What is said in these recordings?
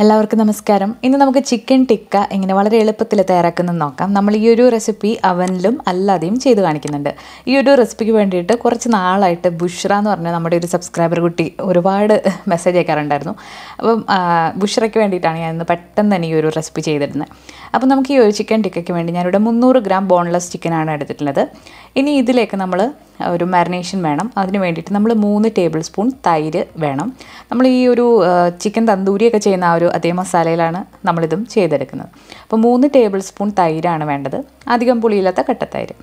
എല്ലാവർക്കും നമസ്കാരം. ഇന്ന് നമുക്ക് ചിക്കൻ ടിക്ക എങ്ങനെ വളരെ എളുപ്പത്തിൽ തയ്യാറാക്കുന്നത് നോക്കാം. നമ്മൾ ഈ ഒരു റെസിപ്പി അവനിലും അല്ലാതെയും ചെയ്ത് കാണിക്കുന്നുണ്ട്. ഈ ഒരു റെസിപ്പിക്ക് വേണ്ടിയിട്ട് കുറച്ച് നാളായിട്ട് ബുഷ്ര എന്ന് പറഞ്ഞാൽ നമ്മുടെ ഒരു സബ്സ്ക്രൈബർ കുട്ടി ഒരുപാട് മെസ്സേജ് അയക്കാറുണ്ടായിരുന്നു. അപ്പം ബുഷ്രയ്ക്ക് വേണ്ടിയിട്ടാണ് ഞാൻ ഇന്ന് പെട്ടെന്ന് തന്നെ ഈ ഒരു റെസിപ്പി ചെയ്തിരുന്നത്. അപ്പം നമുക്ക് ഈ ഒരു ചിക്കൻ ടിക്കയ്ക്ക് വേണ്ടി ഞാനിവിടെ 300 ഗ്രാം ബോൺലെസ് ചിക്കനാണ് എടുത്തിട്ടുള്ളത്. ഇനി ഇതിലേക്ക് നമ്മൾ ഒരു മാരിനേഷൻ വേണം. അതിന് വേണ്ടിയിട്ട് നമ്മൾ 3 ടേബിൾ സ്പൂൺ തൈര് വേണം. നമ്മൾ ഈ ഒരു ചിക്കൻ തന്തൂരിയൊക്കെ ചെയ്യുന്ന ആ ഒരു അതേ മസാലയിലാണ് നമ്മളിതും ചെയ്തെടുക്കുന്നത്. അപ്പോൾ 3 ടേബിൾ സ്പൂൺ തൈരാണ് വേണ്ടത്, അധികം പുളിയില്ലാത്ത കട്ടത്തൈര്.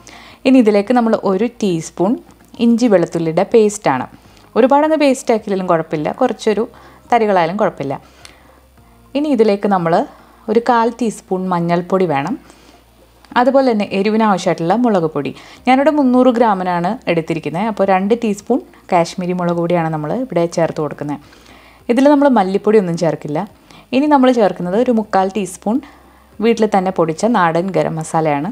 ഇനി ഇതിലേക്ക് നമ്മൾ 1 ടീസ്പൂൺ ഇഞ്ചി വെളുത്തുള്ളിയുടെ പേസ്റ്റാണ്. ഒരുപാടങ്ങ് പേസ്റ്റ് ആക്കിയാലും കുഴപ്പമില്ല, കുറച്ചൊരു തരികളായാലും കുഴപ്പമില്ല. ഇനി ഇതിലേക്ക് നമ്മൾ ഒരു 1/4 ടീസ്പൂൺ മഞ്ഞൾപ്പൊടി വേണം. അതുപോലെ തന്നെ എരിവിന് ആവശ്യമായിട്ടുള്ള മുളക് പൊടി ഞാനിവിടെ 300 ഗ്രാമിനാണ് എടുത്തിരിക്കുന്നത്. അപ്പോൾ 2 ടീസ്പൂൺ കാശ്മീരി മുളക് പൊടിയാണ് നമ്മൾ ഇവിടെ ചേർത്ത് കൊടുക്കുന്നത്. ഇതിൽ നമ്മൾ മല്ലിപ്പൊടി ഒന്നും ചേർക്കില്ല. ഇനി നമ്മൾ ചേർക്കുന്നത് ഒരു 3/4 ടീസ്പൂൺ വീട്ടിൽ തന്നെ പൊടിച്ച നാടൻ ഗരം മസാലയാണ്.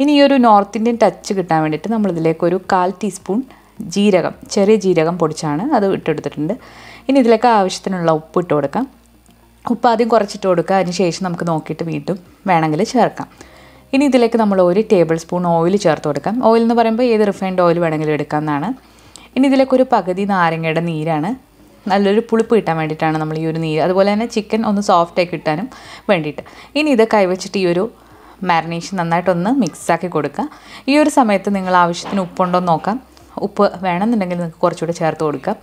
ഇനി ഈ ഒരു നോർത്ത് ഇന്ത്യൻ ടച്ച് കിട്ടാൻ വേണ്ടിയിട്ട് നമ്മളിതിലേക്ക് ഒരു 1/4 ടീസ്പൂൺ ജീരകം, ചെറിയ ജീരകം പൊടിച്ചാണ് അത് ഇട്ടെടുത്തിട്ടുണ്ട്. ഇനി ഇതിലേക്ക് ആവശ്യത്തിനുള്ള ഉപ്പ് ഇട്ട് കൊടുക്കാം. ഉപ്പ് ആദ്യം കുറച്ചിട്ട് കൊടുക്കുക, അതിന് ശേഷം നമുക്ക് നോക്കിയിട്ട് വീണ്ടും വേണമെങ്കിൽ ചേർക്കാം. ഇനി ഇതിലേക്ക് നമ്മൾ 1 ടേബിൾ സ്പൂൺ ഓയിൽ ചേർത്ത് കൊടുക്കാം. ഓയിൽ എന്ന് പറയുമ്പോൾ ഏത് റിഫൈൻഡ് ഓയിൽ വേണമെങ്കിലും എടുക്കാവുന്നതാണ്. ഇനി ഇതിലേക്ക് ഒരു പകുതി നാരങ്ങയുടെ നീരാണ്. നല്ലൊരു പുളിപ്പ് കിട്ടാൻ വേണ്ടിയിട്ടാണ് നമ്മൾ ഈ ഒരു നീര്. അതുപോലെ തന്നെ ചിക്കൻ ഒന്ന് സോഫ്റ്റാക്കി കിട്ടാനും വേണ്ടിയിട്ട്. ഇനി ഇത് കൈവച്ചിട്ട് ഈ ഒരു മാരിനേഷൻ നന്നായിട്ടൊന്ന് മിക്സാക്കി കൊടുക്കുക. ഈ ഒരു സമയത്ത് നിങ്ങൾ ആവശ്യത്തിന് ഉപ്പുണ്ടോ എന്ന് നോക്കാം. ഉപ്പ് വേണമെന്നുണ്ടെങ്കിൽ നിങ്ങൾക്ക് കുറച്ചുകൂടെ ചേർത്ത് കൊടുക്കാം.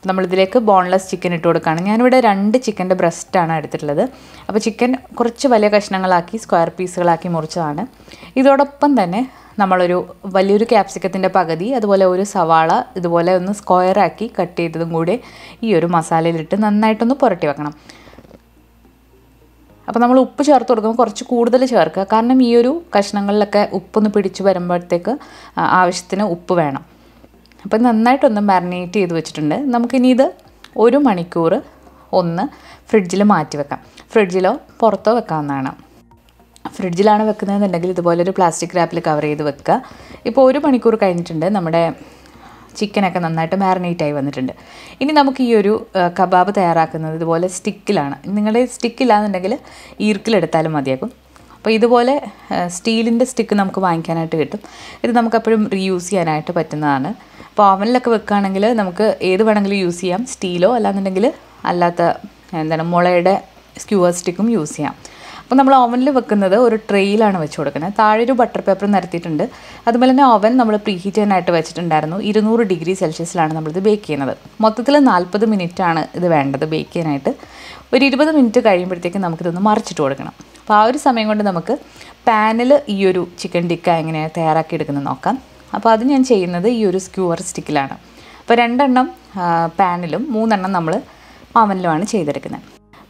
നമ്മളിതിലേക്ക് ബോൺലെസ് ചിക്കൻ ഇട്ട് കൊടുക്കുകയാണ്. ഞാനിവിടെ 2 ചിക്കൻ്റെ ബ്രസ്റ്റാണ് എടുത്തിട്ടുള്ളത്. അപ്പോൾ ചിക്കൻ കുറച്ച് വലിയ കഷ്ണങ്ങളാക്കി സ്ക്വയർ പീസുകളാക്കി മുറിച്ചതാണ്. ഇതോടൊപ്പം തന്നെ നമ്മളൊരു വലിയൊരു ക്യാപ്സിക്കത്തിൻ്റെ പകുതി, അതുപോലെ ഒരു സവാള ഇതുപോലെ ഒന്ന് സ്ക്വയറാക്കി കട്ട് ചെയ്തതും കൂടി ഈ ഒരു മസാലയിലിട്ട് നന്നായിട്ടൊന്ന് പുരട്ടി വെക്കണം. അപ്പോൾ നമ്മൾ ഉപ്പ് ചേർത്ത് കൊടുക്കുമ്പോൾ കുറച്ച് കൂടുതൽ ചേർക്കുക, കാരണം ഈ ഒരു കഷ്ണങ്ങളിലൊക്കെ ഉപ്പൊന്ന് പിടിച്ച് വരുമ്പോഴത്തേക്ക് ആവശ്യത്തിന് ഉപ്പ് വേണം. അപ്പം നന്നായിട്ടൊന്ന് മാരിനേറ്റ് ചെയ്ത് വെച്ചിട്ടുണ്ട്. നമുക്കിനി ഇത് 1 മണിക്കൂർ ഒന്ന് ഫ്രിഡ്ജിൽ മാറ്റി വെക്കാം. ഫ്രിഡ്ജിലോ പുറത്തോ വെക്കാവുന്നതാണ്. ഫ്രിഡ്ജിലാണ് വെക്കുന്നതെന്നുണ്ടെങ്കിൽ ഇതുപോലെ ഒരു പ്ലാസ്റ്റിക് റാപ്പിൽ കവർ ചെയ്ത് വെക്കുക. ഇപ്പോൾ 1 മണിക്കൂർ കഴിഞ്ഞിട്ടുണ്ട്. നമ്മുടെ ചിക്കനൊക്കെ നന്നായിട്ട് മാരിനേറ്റ് ആയി വന്നിട്ടുണ്ട്. ഇനി നമുക്ക് ഈ ഒരു കബാബ് തയ്യാറാക്കുന്നത് ഇതുപോലെ സ്റ്റിക്കിലാണ്. നിങ്ങളുടെ സ്റ്റിക്കില്ലാന്നുണ്ടെങ്കിൽ ഈർക്കിലെടുത്താലും മതിയാകും. അപ്പോൾ ഇതുപോലെ സ്റ്റീലിൻ്റെ സ്റ്റിക്ക് നമുക്ക് വാങ്ങിക്കാനായിട്ട് കിട്ടും. ഇത് നമുക്കെപ്പോഴും റീയൂസ് ചെയ്യാനായിട്ട് പറ്റുന്നതാണ്. അപ്പോൾ ഓവനിലൊക്കെ വെക്കുകയാണെങ്കിൽ നമുക്ക് ഏത് വേണമെങ്കിലും യൂസ് ചെയ്യാം. സ്റ്റീലോ അല്ലാന്നുണ്ടെങ്കിൽ അല്ലാത്ത മുളയുടെ സ്ക്യൂവർ സ്റ്റിക്കും യൂസ് ചെയ്യാം. അപ്പോൾ നമ്മൾ ഓവനിൽ വെക്കുന്നത് ഒരു ട്രെയിലാണ് വെച്ച് കൊടുക്കുന്നത്. താഴെ ഒരു ബട്ടർ പേപ്പർ നിരത്തിയിട്ടുണ്ട്. അതുപോലെ തന്നെ ഓവൻ നമ്മൾ പ്രീ ഹീറ്റ് ചെയ്യാനായിട്ട് വെച്ചിട്ടുണ്ടായിരുന്നു. 200 ഡിഗ്രി സെൽഷ്യസിലാണ് നമ്മളിത് ബേക്ക് ചെയ്യുന്നത്. മൊത്തത്തിൽ 40 മിനിറ്റാണ് ഇത് വേണ്ടത് ബേക്ക് ചെയ്യാനായിട്ട്. ഒരു 20 മിനിറ്റ് കഴിയുമ്പോഴത്തേക്കും നമുക്കിതൊന്ന് മറിച്ചിട്ട് കൊടുക്കണം. അപ്പോൾ ആ ഒരു സമയം കൊണ്ട് നമുക്ക് പാനിൽ ഈ ഒരു ചിക്കൻ ടിക്ക എങ്ങനെയാണ് തയ്യാറാക്കി എടുക്കുന്നത് നോക്കാം. അപ്പോൾ അത് ഞാൻ ചെയ്യുന്നത് ഈ ഒരു സ്ക്യൂവർ സ്റ്റിക്കിലാണ്. അപ്പോൾ 2 എണ്ണം പാനിലും 3 എണ്ണം നമ്മൾ ഓവനിലുമാണ് ചെയ്തെടുക്കുന്നത്.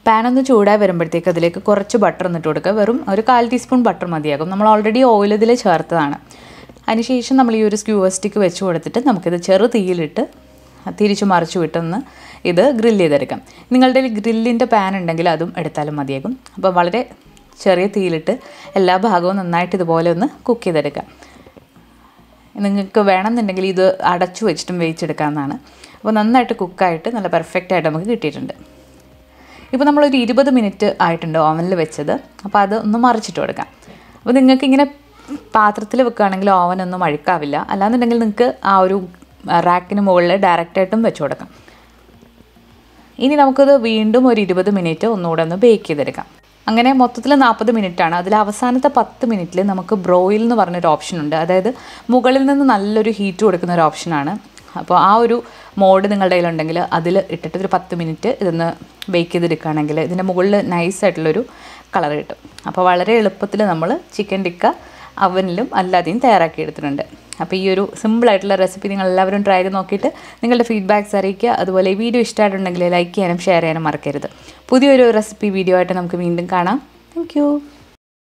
പാനൊന്ന് ചൂടായി വരുമ്പോഴത്തേക്ക് അതിലേക്ക് കുറച്ച് ബട്ടർ ഇട്ട് കൊടുക്കുക. വെറും ഒരു 1/4 ടീസ്പൂൺ ബട്ടർ മതിയാകും. നമ്മൾ ഓൾറെഡി ഓയിൽ ഇതിൽ ചേർത്തതാണ്. അതിനുശേഷം നമ്മൾ ഈ ഒരു സ്ക്യൂവർ സ്റ്റിക്ക് വെച്ച് കൊടുത്തിട്ട് നമുക്കിത് ചെറു തീയിലിട്ട് തിരിച്ചു മറിച്ചു വിട്ടൊന്ന് ഇത് ഗ്രില്ല് ചെയ്തെടുക്കാം. നിങ്ങളുടെ ഗ്രില്ലിൻ്റെ പാൻ ഉണ്ടെങ്കിൽ അതും എടുത്താലും മതിയാകും. അപ്പോൾ വളരെ ചെറിയ തീയിലിട്ട് എല്ലാ ഭാഗവും നന്നായിട്ട് ഇതുപോലെ ഒന്ന് കുക്ക് ചെയ്തെടുക്കാം. നിങ്ങൾക്ക് വേണമെന്നുണ്ടെങ്കിൽ ഇത് അടച്ചു വെച്ചിട്ടും വേവിച്ചെടുക്കാവുന്നതാണ്. അപ്പോൾ നന്നായിട്ട് കുക്കായിട്ട് നല്ല പെർഫെക്റ്റായിട്ട് നമുക്ക് കിട്ടിയിട്ടുണ്ട്. ഇപ്പോൾ നമ്മളൊരു 20 മിനിറ്റ് ആയിട്ടുണ്ട് ഓവനിൽ വെച്ചത്. അപ്പോൾ അത് ഒന്ന് മറിച്ചിട്ട് കൊടുക്കാം. അപ്പോൾ നിങ്ങൾക്കിങ്ങനെ പാത്രത്തിൽ വെക്കുകയാണെങ്കിൽ ഓവനൊന്നും അഴുക്കാവില്ല. അല്ലാന്നുണ്ടെങ്കിൽ നിങ്ങൾക്ക് ആ ഒരു റാക്കിന് മുകളിൽ ഡയറക്റ്റായിട്ടും വെച്ച് കൊടുക്കാം. ഇനി നമുക്കത് വീണ്ടും ഒരു 20 മിനിറ്റ് ഒന്നുകൂടെ ഒന്ന് ബേക്ക് ചെയ്തെടുക്കാം. അങ്ങനെ മൊത്തത്തിൽ 40 മിനിറ്റാണ്. അതിൽ അവസാനത്തെ 10 മിനിറ്റിൽ നമുക്ക് ബ്രോയിൽ എന്ന് പറഞ്ഞൊരു ഓപ്ഷനുണ്ട്. അതായത് മുകളിൽ നിന്ന് നല്ലൊരു ഹീറ്റ് കൊടുക്കുന്ന ഒരു ഓപ്ഷനാണ്. അപ്പോൾ ആ ഒരു മോഡ് നിങ്ങളുടെ കയ്യിലുണ്ടെങ്കിൽ അതിൽ ഇട്ടിട്ട് ഒരു 10 മിനിറ്റ് ഇതൊന്ന് ബേക്ക് ചെയ്തെടുക്കുകയാണെങ്കിൽ ഇതിൻ്റെ മുകളിൽ നൈസായിട്ടുള്ളൊരു കളർ കിട്ടും. അപ്പോൾ വളരെ എളുപ്പത്തിൽ നമ്മൾ ചിക്കൻ ടിക്ക അവനിലും അല്ലാതെയും തയ്യാറാക്കി എടുത്തിട്ടുണ്ട്. അപ്പോൾ ഈ ഒരു സിമ്പിളായിട്ടുള്ള റെസിപ്പി നിങ്ങളെല്ലാവരും ട്രൈ ചെയ്ത് നോക്കിയിട്ട് നിങ്ങളുടെ ഫീഡ്ബാക്ക്സ് അറിയിക്കുക. അതുപോലെ ഈ വീഡിയോ ഇഷ്ടമായിട്ടുണ്ടെങ്കിൽ ലൈക്ക് ചെയ്യാനും ഷെയർ ചെയ്യാനും മറക്കരുത്. പുതിയൊരു റെസിപ്പി വീഡിയോ ആയിട്ട് നമുക്ക് വീണ്ടും കാണാം. താങ്ക്